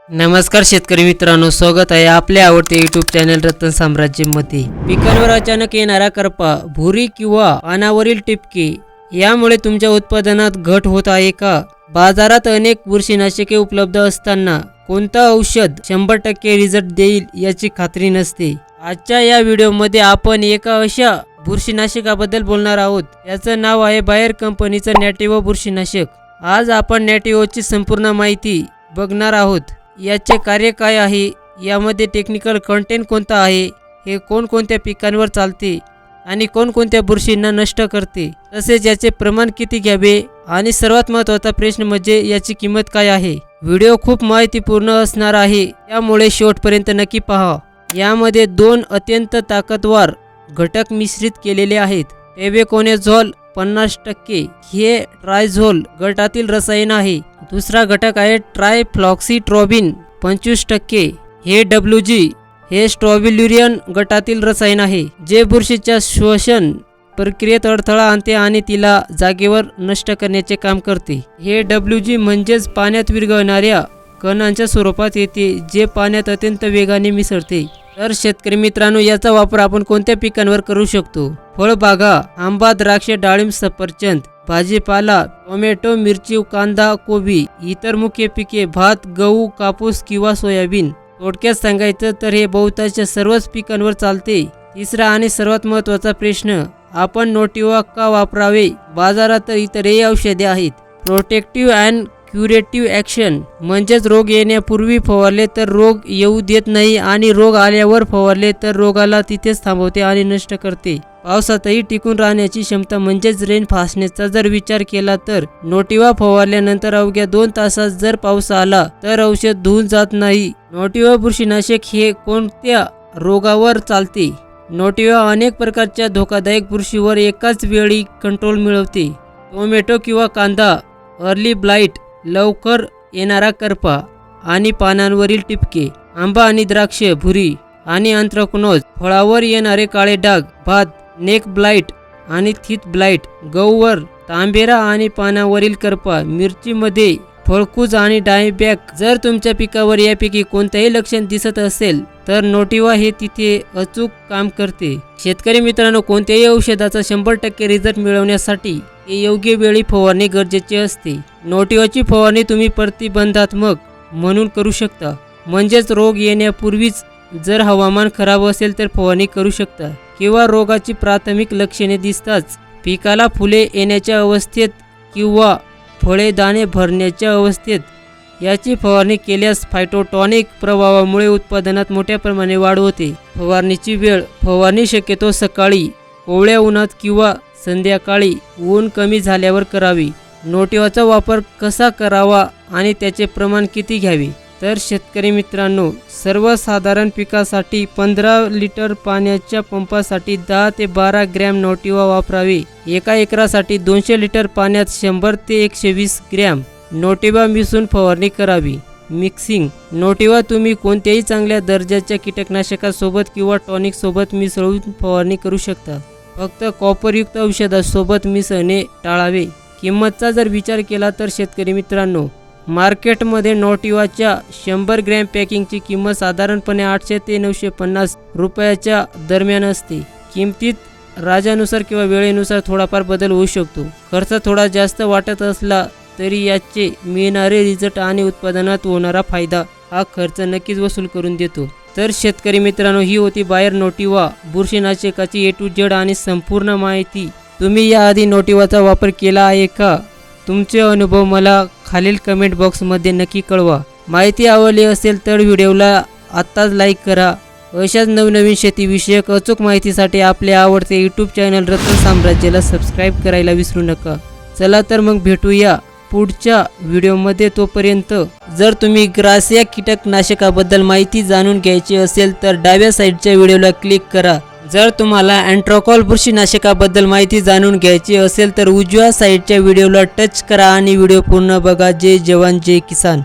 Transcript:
नमस्कार शेतकरी मित्रांनो, स्वागत आहे आपल्या आवडते यूट्यूब चॅनल रत्न साम्राज्यमध्ये। पिकांवर अचानक येणारा करपा, भुरी किंवा पानावरील टिपके यामुळे तुमच्या उत्पादनात घट होत आहे का? बाजारात अनेक बुरशीनाशके उपलब्ध असताना कोणता औषध 100% रिझल्ट देईल याची खात्री नसते। आजच्या या व्हिडिओमध्ये आपण एका अशा बुरशीनाशकाबद्दल बोलणार आहोत, याचं नाव आहे बायर कंपनीचं नॅटिव्हो बुरशीनाशक। आज आपण नॅटिव्होची संपूर्ण माहिती बघणार आहोत। याचे कार्य काय आहे, यामध्ये टेक्निकल कंटेंट कोणता आहे, हे कोणकोणत्या पिकांवर चालते आणि कोणकोणत्या बुरशींना नष्ट करते, तसेच याचे प्रमाण किती घ्यावे आणि सर्वात महत्त्वाचा प्रश्न म्हणजे याची किंमत काय आहे। व्हिडिओ खूप माहितीपूर्ण असणार आहे, त्यामुळे शेवटपर्यंत नक्की पहा। यामध्ये दोन अत्यंत ताकदवार घटक मिश्रित केलेले आहेत। टेबुकोनाझोल 50% हे ट्रायझोल गटातील रसायन आहे। दुसरा घटक आहे ट्रायफ्लॉक्सीट्रोबिन 25%, हे WG हे स्ट्रॉबिल्युरिन गटातील रसायन आहे, जे बुरशीच्या श्वसन प्रक्रियेत अडथळा आणते आणि तिला जागेवर नष्ट करण्याचे काम करते। हे WG म्हणजेच पाण्यात विरघळणाऱ्या कणांच्या स्वरूपात येते, जे पाण्यात अत्यंत वेगाने मिसळते। तर शेतकरी मित्रांनो, याचा वापर आपण कोणत्या पिकांवर करू शकतो? फळबागा, आंबा, द्राक्ष, डाळिंब, सफरचंद, भाजीपाला, टोमॅटो, मिरची, कांदा, कोबी, इतर मुख्य पिके, भात, गहू, कापूस किंवा सोयाबीन। थोडक्यात सांगायचं तर हे बहुतांश सर्वच पिकांवर चालते। तिसरा आणि सर्वात महत्त्वाचा प्रश्न, आपण नॅटिव्हो का वापरावे? बाजारात इतरही औषधे आहेत। प्रोटेक्टिव्ह अँड क्युरेटिव्ह ॲक्शन म्हणजेच रोग येण्यापूर्वी फवारले तर रोग येऊ देत नाही आणि रोग आल्यावर फवारले तर रोगाला तिथेच थांबवते आणि नष्ट करते। पावसातही टिकून राहण्याची क्षमता म्हणजेच रेन फास्टनेसचा जर विचार केला तर नॅटिव्हो फवारल्यानंतर अवघ्या 2 तासात जर पाऊस आला तर औषध धुवून जात नाही। नॅटिव्हो बुरशीनाशक हे कोणत्या रोगावर चालते? नॅटिव्हो अनेक प्रकारच्या धोकादायक बुरशीवर एकाच वेळी कंट्रोल मिळवते। टोमॅटो किंवा कांदा, अर्ली ब्लाइट लवकर येणारा करपा आणि पानांवरील टिपके, आंबा आणि द्राक्ष भुरी आणि अँथ्रॅकनोज, फळावर येणारे काळे डाग, भात नेक ब्लाइट आणि थिथ ब्लाइट, गहूवर तांबेरा आणि पानावरील करपा, मिरचीमध्ये फळकूज आणि डायबॅक। जर तुमच्या पिकावर यापैकी कोणतेही लक्षण दिसत असेल तर नॅटिव्हो हे तिथे अचूक काम करते। शेतकरी मित्रांनो, कोणत्याही औषधाचा 100% रिझल्ट मिळवण्यासाठी ते योग्य वेळी फवारणी गरजेचे असते। नॅटिव्होची फवारणी तुम्ही प्रतिबंधात्मक म्हणून करू शकता, म्हणजेच रोग येण्यापूर्वीच जर हवामान खराब असेल तर फवारणी करू शकता, किंवा रोगाची प्राथमिक लक्षणे दिसताच पिकाला फुले येण्याच्या अवस्थेत किंवा फळे दाणे भरण्याच्या अवस्थेत याची फवारणी केल्यास फायटोटॉनिक प्रभावामुळे उत्पादनात मोठ्या प्रमाणात वाढ होते। फवारणीची वेळ, फवारणी शक्यतो सकाळी कोवळ्या उन्हात किंवा संध्याकाळी ऊन कमी झाल्यावर करावी। नॅटिव्होचा वापर कसा करावा आणि त्याचे प्रमाण किती घ्यावे? तर शेतकरी मित्रांनो, सर्वसाधारण पिकासाठी 15 लिटर पाण्याच्या पंपासाठी 10 ते 12 ग्रॅम नॅटिव्हो वापरावे। एका एकरासाठी 200 लिटर पाण्यात 100 ते 120 ग्रॅम नॅटिव्हो मिसळून फवारणी करावी। मिक्सिंग, नॅटिव्हो तुम्ही कोणत्याही चांगल्या दर्जाच्या कीटकनाशकासोबत किंवा टॉनिक सोबत मिसळून फवारणी करू शकता। फक्त कॉपरयुक्त औषधासोबत मिसळणे टाळावे। किंमतचा जर विचार केला तर शेतकरी मित्रांनो, मार्केटमध्ये नॅटिव्होच्या 100 ग्रॅम पॅकिंगची किंमत साधारणपणे 800 ते 950 रुपयाच्या दरम्यान असते। किमतीत राज्यानुसार किंवा वेळेनुसार थोडाफार बदल होऊ शकतो। खर्च थोडा जास्त वाटत असला तरी याचे मिळणारे रिझल्ट आणि उत्पादनात होणारा फायदा हा खर्च नक्कीच वसूल करून देतो। तर शेतकरी मित्रांनो, ही होती बायर नॅटिव्हो बुरशीनाशकाची A to Z आणि संपूर्ण माहिती। तुम्ही याआधी नॅटिव्होचा वापर केला आहे का? तुमचे अनुभव मला खालील कमेंट बॉक्समध्ये नक्की कळवा। माहिती आवडली असेल तर व्हिडिओला आत्ताच लाईक करा। अशाच नवनवीन शेतीविषयक अचूक माहितीसाठी आपल्या आवडते यूट्यूब चॅनल रत्न साम्राज्याला सबस्क्राईब करायला विसरू नका। चला तर मग भेटूया पुढच्या व्हिडिओमध्ये। तोपर्यंत जर तुम्ही ग्रास या कीटकनाशकाबद्दल माहिती जाणून घ्यायची असेल तर डाव्या साईडच्या व्हिडिओला क्लिक करा। जर तुम्हाला अँथ्रॅकनोज बुरशीनाशकाबद्दल माहिती जाणून घ्यायची असेल तर उजव्या साईडच्या व्हिडिओला टच करा आणि व्हिडिओ पूर्ण बघा। जय जवान जय किसान।